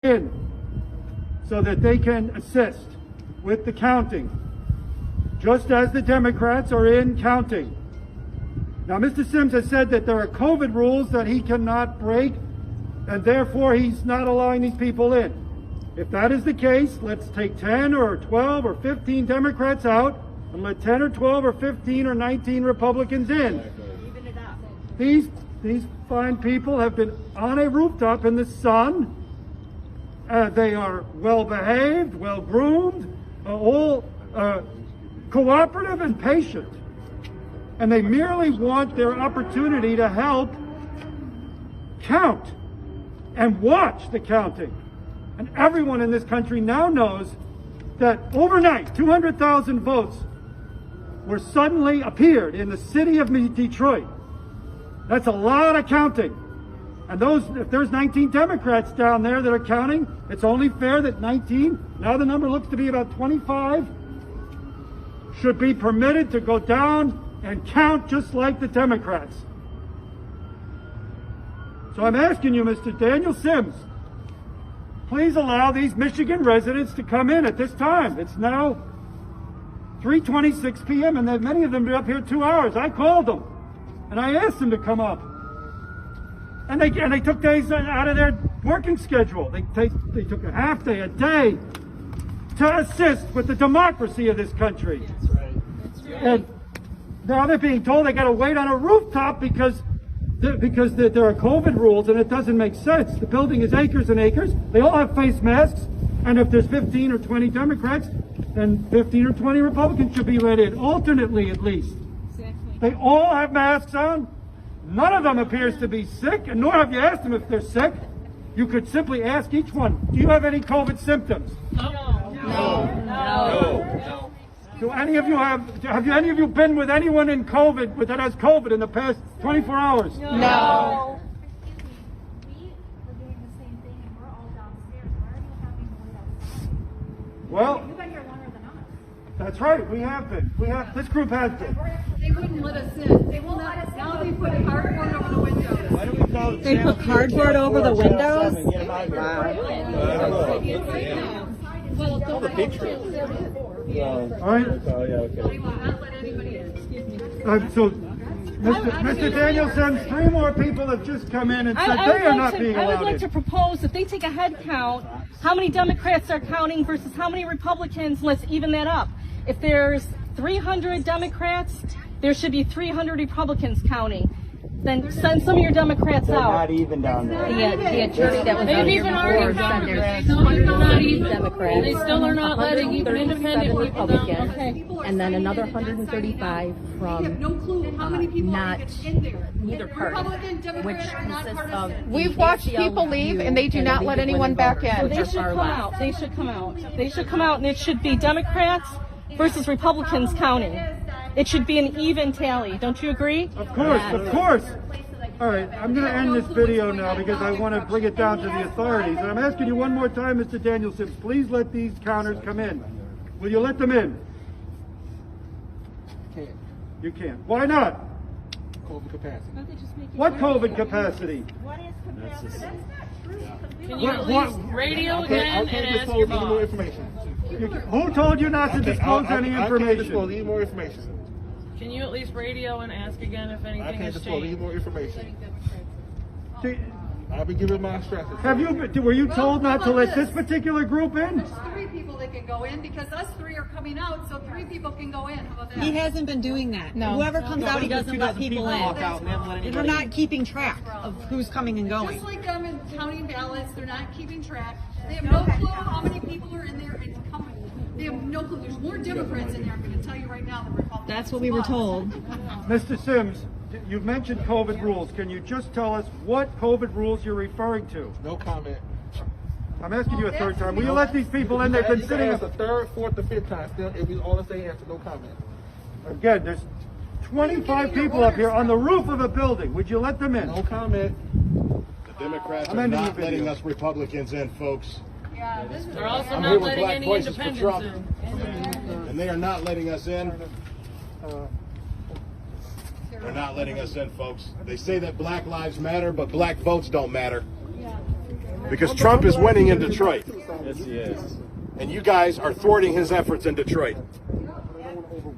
in so that they can assist with the counting, just as the Democrats are in counting. Now, Mr. Sims has said that there are COVID rules that he cannot break, and therefore he's not allowing these people in. If that is the case, let's take 10 or 12 or 15 Democrats out and let 10 or 12 or 15 or 19 Republicans in. Even it up. These fine people have been on a rooftop in the sun. They are well behaved, well groomed, all cooperative and patient. And they merely want their opportunity to help count and watch the counting. And everyone in this country now knows that overnight, 200,000 votes were suddenly appeared in the city of Detroit. That's a lot of counting. And if there's 19 Democrats down there that are counting, it's only fair that 19, now the number looks to be about 25, should be permitted to go down and count just like the Democrats. So I'm asking you, Mr. Daniel Sims, please allow these Michigan residents to come in at this time. It's now 3:26 p.m. and many of them are up here 2 hours. I called them and I asked them to come up. And they took days out of their working schedule. They took a half day, a day, to assist with the democracy of this country. That's right. That's right. And now they're being told they got to wait on a rooftop because there are COVID rules, and it doesn't make sense. The building is acres and acres. They all have face masks, and if there's 15 or 20 Democrats, then 15 or 20 Republicans should be let in, alternately at least. Exactly. They all have masks on. None of them appears to be sick, and nor have you asked them if they're sick. You could simply ask each one, do you have any COVID symptoms? No. Do any of you have any of you been with anyone in COVID that has COVID in the past 24 hours? No. We are doing the same thing and we're all downstairs. Why are you having to wait outside? Well, You've been here longer than us. that's right. We have been. This group has been. They wouldn't let us in. They will not. Now they put cardboard over the windows. Why do we call it They put cardboard over the windows? All the pictures. All right. Oh, yeah, okay. They will not let anybody in. So, Mr. Daniel Sims, 3 more people have just come in and said they are not being I would allowed like to in. propose that they take a head count, how many Democrats are counting versus how many Republicans, let's even that up. If there's 300 Democrats, there should be 300 Republicans counting. Then send some of your Democrats They're out. not even down there. The attorney that was They've out here even before already said counted. there's They still are not 130 even. Democrats. They still are not letting even independent 137 people down. Republicans, Okay. and then another 135 We have no from clue how many people are not in there. neither party, Republican, which Democrat are not consists part of. of it. We've watched people leave and they do not let anyone back So in. they should come out. They should come out. They should come out, and it should be Democrats versus Republicans counting. It should be an even tally. Don't you agree? Of course, of course. All right, I'm going to end this video now because I want to bring it down to the authorities. And I'm asking you one more time, Mr. Daniel Sims, please let these counters come in. Will you let them in? Can't. You can't. Why not? COVID capacity. What COVID capacity? Can you at least radio again I can't and ask your disclose any more boss? information. Who told you not to disclose any I can't disclose information? any more information. Can you at least radio and ask again if I anything can't has disclose any changed? more information. Do- I'll be giving my instructions. Were you told not to let this particular group in? There's 3 people that can go in because us 3 are coming out, so 3 people can go in. How about that? He hasn't been doing that. No. Whoever comes out, he doesn't let people in. They're not keeping track of who's coming and going. Just like them in counting ballots, they're not keeping track. They have no clue how many people are in there and coming. They have no clue. There's more Democrats in there, I'm going to tell you right now, than Republicans. That's what we were told. Mr. Sims, you've mentioned COVID rules. Can you just tell us what COVID rules you're referring to? No comment. I'm asking you a third time. Will you let these people in? They've been sitting. That's the 3rd, 4th, or 5th time. Still, it was all the same answer. No comment. Again, there's 25 people up here on the roof of a building. Would you let them in? No comment. The Democrats I'm are ending not the letting video. us Republicans in, folks. Yeah, this is They're also I'm not here with letting Black any Voices for independents Trump. in. And they are not letting us in. They're not letting us in, folks. They say that Black lives matter, but Black votes don't matter. Because Trump is winning in Detroit. Yes, he is. And you guys are thwarting his efforts in Detroit.